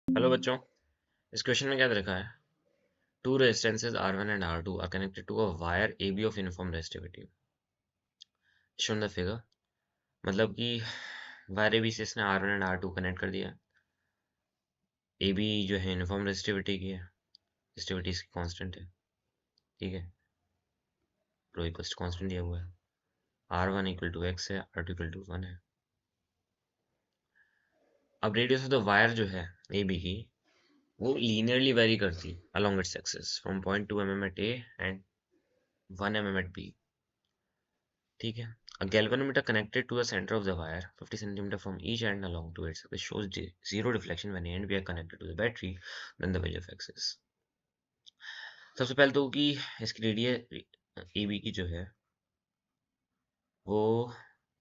Hello बच्चों, इस question में क्या दे रखा है? Two resistances R1 and R2 are connected to a wire AB of uniform resistivity shown the figure. मतलब कि वायर AB से इसने R1 एंड R2 कनेक्ट कर दिया। AB जो है यूनिफॉर्म रेजिस्टिविटी की है, रेजिस्टिविटी इसकी कांस्टेंट है, ठीक है, रो इक्वल्स टू कांस्टेंट दिया हुआ है। R1 इक्वल टू x है, R2 इक्वल टू 1 है। अब रेडियस ऑफ द वायर जो है AB की, वो लीनियरली वेरी करती है along its axis from 0.2 mm at A and 1 mm at B, ठीक है। A galvanometer connected to the center of the wire 50 cm from each end along to its which shows zero deflection when end we are connected to the battery then the value of x is। सबसे पहले तो कि इसकी radius AB की जो है वो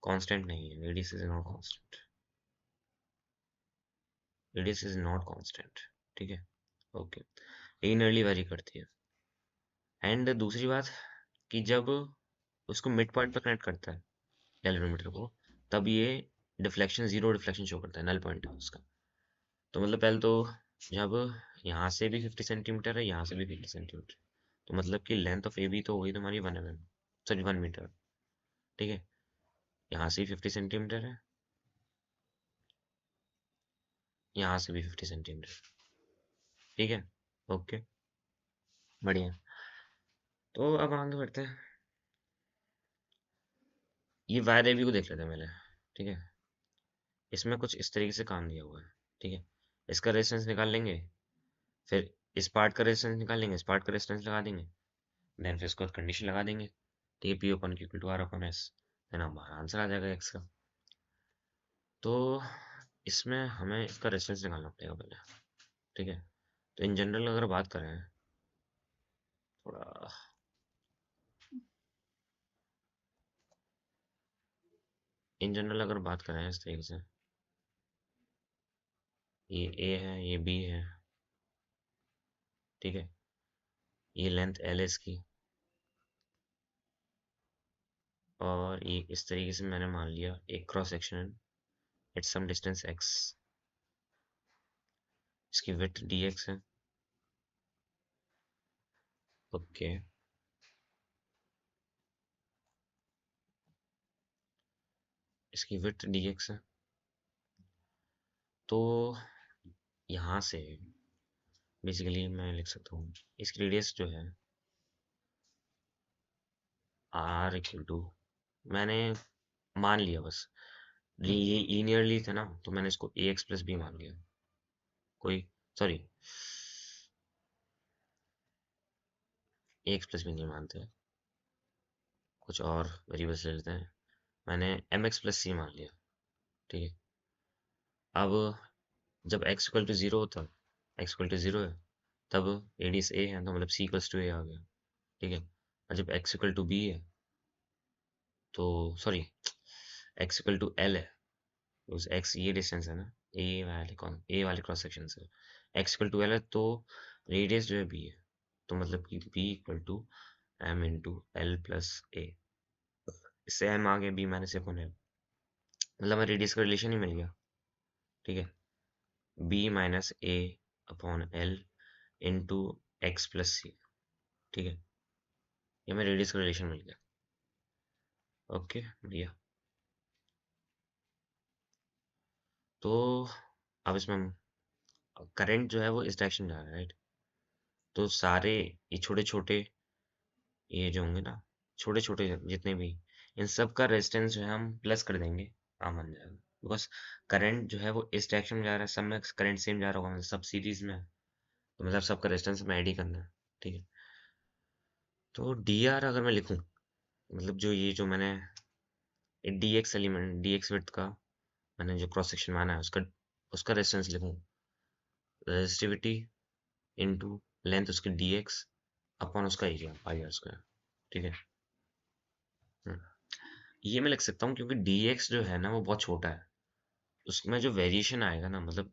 constant नहीं है, radius is not constant, radius is not constant, ठीक है, ओके, लीनियरली वेरी करती है। एंड दूसरी बात कि जब उसको मिड पॉइंट पर कनेक्ट करता है गैल्वेनोमीटर को, तब ये डिफ्लेक्शन, जीरो डिफ्लेक्शन शो करता है, नल पॉइंट है उसका। तो मतलब पहले तो जब यहाँ से भी 50 सेंटीमीटर है, यहाँ से भी 50 सेंटीमीटर, तो मतलब कि लेंथ ऑफ ए बी तो होगी तुम्हारी 1 mm, सॉरी 1 मीटर, ठीक है। यहाँ से भी 50 सेंटीमीटर है, यहाँ से भी 50 सेंटीमीटर, ठीक है, ओके, बढ़िया। तो अब आगे बढ़ते हैं, ये वायर ए बी को देख लेते हैं पहले, ठीक है। इसमें कुछ इस तरीके से काम दिया हुआ है, ठीक है। इसका रेजिस्टेंस निकाल लेंगे, फिर इस पार्ट का रेजिस्टेंस निकाल लेंगे, इस पार्ट का रेजिस्टेंस लगा देंगे, देन फिर इसको कंडीशन लगा देंगे, ठीक है, P upon equal to R upon S, then हमारा आंसर आ जाएगा एक्स का। तो इसमें हमें इसका रेजिस्टेंस निकालना पड़ेगा पहले, ठीक है। तो इन जनरल अगर बात करें, थोड़ा इन जनरल अगर बात करें इस तरीके से, ये ए है, ये बी है, ठीक है, ये लेंथ एल है इसकी, और ये इस तरीके से मैंने मान लिया एक cross section at some distance x, इसकी विड्थ डी एक्स है, ओके। इसकी विड्थ डी एक्स है, तो यहाँ से बेसिकली मैं लिख सकता हूँ इसकी रेडियस जो है आर इक्वल टू, मैंने मान लिया बस, ये लीनियरली था ना, तो मैंने इसको ए एक्स प्लस बी मान लिया, कोई, सॉरी, ए एक्स प्लस बी नहीं मानते, कुछ और वेरिएबल्स ले लेते हैं, मैंने एम एक्स प्लस सी मान लिया, ठीक है। अब जब एक्स इक्वल टू जीरो होता, एक्स इक्वल टू जीरो है, तब रेडियस ए है, तो मतलब सी इक्वल्स टू ए आ गया, ठीक है। और जब एक्स इक्वल टू बी है, तो sorry, x equal to L है, उस एक्स ये डिस्टेंस है ना, ए वाले क्रॉस सेक्शन से, एक्स इक्वल टू एल है, तो रेडियस जो है बी है, तो मतलब कि B equal to M into L plus A, इससे एम आ गया, B minus A upon L, मतलब हमें रेडियस का रिलेशन ही मिल गया, ठीक है, B minus A upon L into X plus C, ठीक है, ये हमें रेडियस का रिलेशन मिल गया, ओके, बढ़िया। तो अब इसमें करंट जो है वो इस डायरेक्शन जा रहा है, राइट। तो सारे ये छोटे छोटे, ये जो होंगे ना, छोटे छोटे जितने भी, इन सब का रेजिस्टेंस जो है हम प्लस कर देंगे, बन जाएगा, बिकॉज करंट जो है वो इस डायरेक्शन में जा रहा है, सब में करंट सेम जा रहा होगा, मतलब सब सीरीज में है, तो मतलब सबका रेजिस्टेंस हमें ऐड ही करना है, ठीक है। तो डी आर अगर मैं लिखूं, मतलब जो ये जो मैंने D x element, D x width का मैंने जो क्रॉस सेक्शन माना है, उसका उसका रेजिस्टेंस लिखूं, रेजिस्टिविटी इनटू लेंथ उसकी डी एक्स अपॉन उसका एरिया पाई आर स्क्वायर, ठीक है। हम्म, ये मैं लिख सकता हूँ क्योंकि डी एक्स जो है ना वो बहुत छोटा है, उसमें जो वेरिएशन आएगा ना, मतलब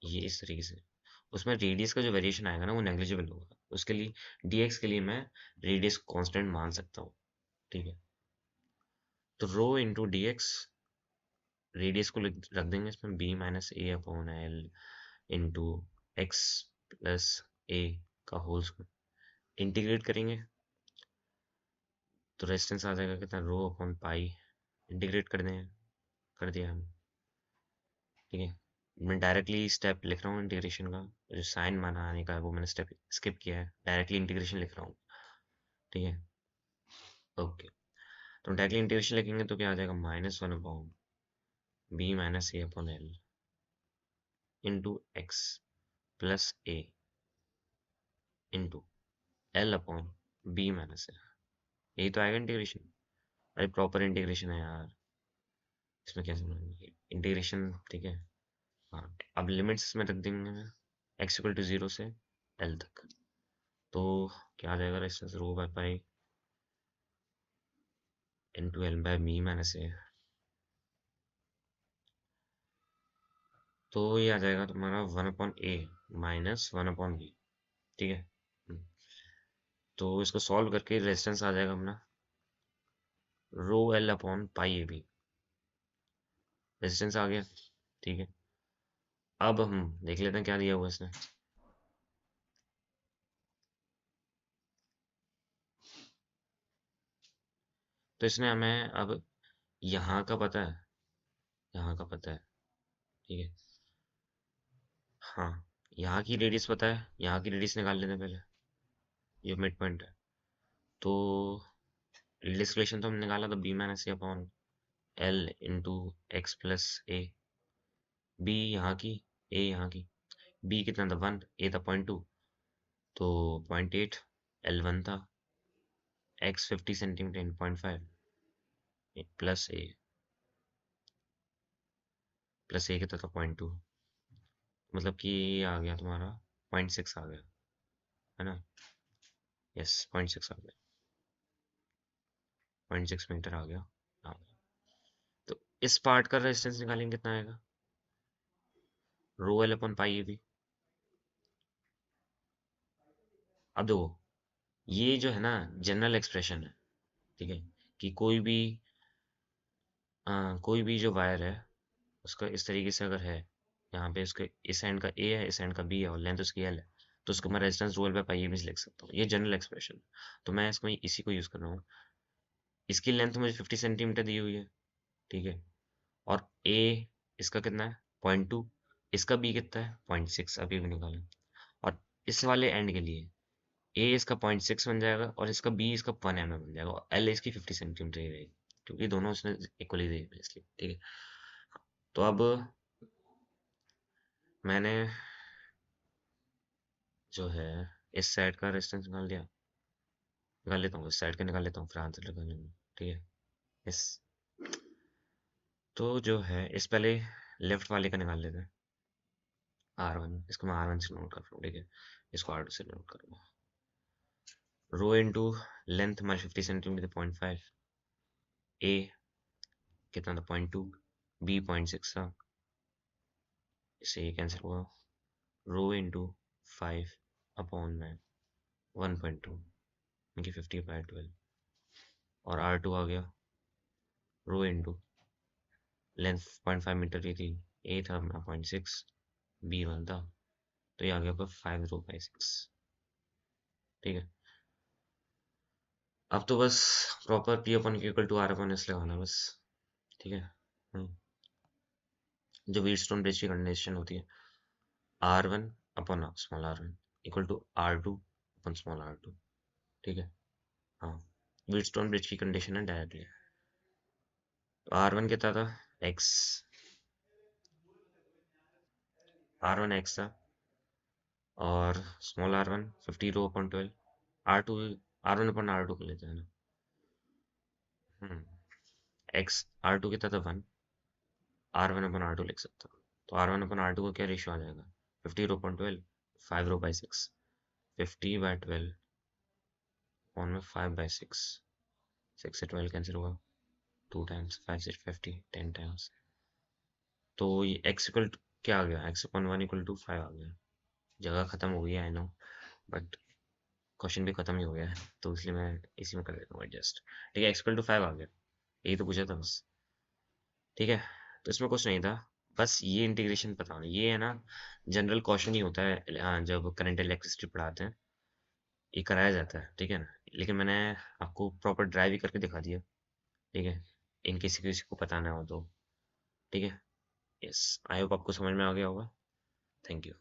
ये इस तरीके से, उसमें रेडियस का जो वेरिएशन आएगा ना वो नेग्लिजिबल होगा, उसके लिए dx के लिए मैं रेडियस कांस्टेंट मान सकता हूँ, ठीक है। तो rho into D X, radius को रख देंगे इसमें B minus A upon L into X plus A का होल स्क्वायर इंटीग्रेट करेंगे तो रेजिस्टेंस आ जाएगा कितना, रो अपॉन पाई। इंटीग्रेट कर दें, कर दिया हम। ठीक है, मैं डायरेक्टली स्टेप लिख रहा हूँ इंटीग्रेशन का, जो साइन माना आने का है वो मैंने स्टेप स्किप किया है, डायरेक्टली इंटीग्रेशन लिख रहा हूँ। ठीक है, ओके। तो डायरेक्टली इंटीग्रेशन लिखेंगे तो क्या आ जाएगा, -1 upon B minus A upon L into X plus A into L upon B minus A. यही तो आएगा इंटीग्रेशन। अरे प्रॉपर इंटीग्रेशन है यार, इसमें क्या समझेंगे इंटीग्रेशन। ठीक है, हाँ। अब लिमिट्स में रख देंगे मैं, एक्स इक्वल टू 0 से एल तक। तो क्या आ जाएगा, resistance rho by pi into L by me minus A. तो ये आ जाएगा तुम्हारा 1/a माइनस 1/b। ठीक है, तो इसको सॉल्व करके रेजिस्टेंस आ जाएगा अपना rho L upon pi A B. Resistance आ गया। ठीक है, अब हम देख लेते हैं क्या दिया हुआ इसने। तो इसने हमें अब यहाँ का पता है, यहाँ का पता है। ठीक है, हाँ, यहाँ की रेडियस पता है, यहाँ की रेडियस निकाल लेते हैं पहले। ये मिड पॉइंट है, तो रेडियस रिलेशन तो हमने निकाला था B minus A upon L into X plus A. B यहाँ की, ए यहाँ की। बी कितना था 1, ए था 0.2, तो 0.8। एल 1 था, एक्स 50 सेंटीमीटर 0.5 प्लस ए, प्लस ए कितना था 0.2, मतलब कि ये आ गया तुम्हारा 0.6 आ गया, है ना। यस, 0.6 आ गया, 0.6 मीटर आ गया। हाँ, तो इस पार्ट का रेजिस्टेंस निकालेंगे कितना आएगा, rho L upon pi A भी। अब देखो, ये जो है ना जनरल एक्सप्रेशन है। ठीक है, कि कोई भी जो वायर है उसका इस तरीके से अगर है, यहाँ पे उसके इस एंड का ए है, इस एंड का बी है और लेंथ उसकी एल है, तो उसको मैं resistance rho L by pi A भी लिख सकता हूँ। ये जनरल एक्सप्रेशन, तो मैं इसको इसी को यूज कर रहा हूँ। इसकी लेंथ मुझे 50 सेंटीमीटर दी हुई है। ठीक है, और ए इसका कितना है 0.2, इसका बी कितना है 0.6, अभी भी निकालें। और इस वाले एंड के लिए ए इसका 0.6 बन जाएगा और इसका बी इसका 1 mm बन जाएगा और एल इसकी 50 सेंटीमीटर ही रहेगी, क्योंकि दोनों उसने इक्वली दी है इसलिए। ठीक है, तो अब मैंने जो है इस साइड का रेजिस्टेंस निकाल लेता हूँ, इस साइड का निकाल लेता हूँ फिर आंसर लगाने में। ठीक है, इस, तो जो है इस पहले लेफ्ट वाले का निकाल लेते हैं, R1। इसको मैं R1 से नोट कर रहा हूँ। ठीक है, इसको R2 से नोट करूँगा। रो इंटू लेंथ हमारी 50 सेंटीमीटर 0.5, ए कितना था 0.2, बी 0.6 था, इससे ये कैंसिल हुआ। रो इंटू 5 अपॉन में 1.2 इनकी 50/12, और R2 आ गया रो इंटू लेंथ 0.5 मीटर की थी, ए था अपना 0.6, बी 1 था, तो ये आ गया आपका 5/6। ठीक है, अब तो बस proper P upon equal to R upon S लगाना है बस। ठीक है, जो व्हीटस्टोन ब्रिज की कंडीशन होती है, R1 upon small r1 equal to R2 upon small r2। ठीक है, हाँ, व्हीटस्टोन ब्रिज की कंडीशन है डायरेक्टली। तो R1 कितना था, x, R1 x था, और small r1 50 rho upon 12, R2 R1 upon R2 को लेते हैं ना। x R2 कितना था 1, R1 अपन R2 लिख सकता हूँ। तो R1 अपन R2 का क्या रेशियो आ जाएगा, 50 rho upon 12, 5 rho by 6, 50/12 upon में 5/6, 6 से 12 कैंसिल होगा, 2 टाइम्स, 5 से 50, 10 टाइम्स। तो ये x इक्वल क्या आ गया, x अपॉन 1 इक्वल टू 5 आ गया। जगह खत्म हो गई है आई नो, बट क्वेश्चन भी खत्म ही हो गया है, तो इसलिए मैं इसी में कर देता हूँ एडजस्ट। ठीक है, x इक्वल टू 5 आ गया, यही तो पूछा था बस। ठीक है, तो इसमें कुछ नहीं था, बस ये इंटीग्रेशन पता नहीं, ये है ना जनरल कॉशन ही होता है जब करंट इलेक्ट्रिसिटी पढ़ाते हैं, ये कराया जाता है, ठीक है ना। लेकिन मैंने आपको प्रॉपर ड्राइव ही करके दिखा दिया, ठीक है, इन किसी किसी को पता ना हो तो। ठीक है। यस, आई होप आपको समझ में आ गया होगा। Thank you.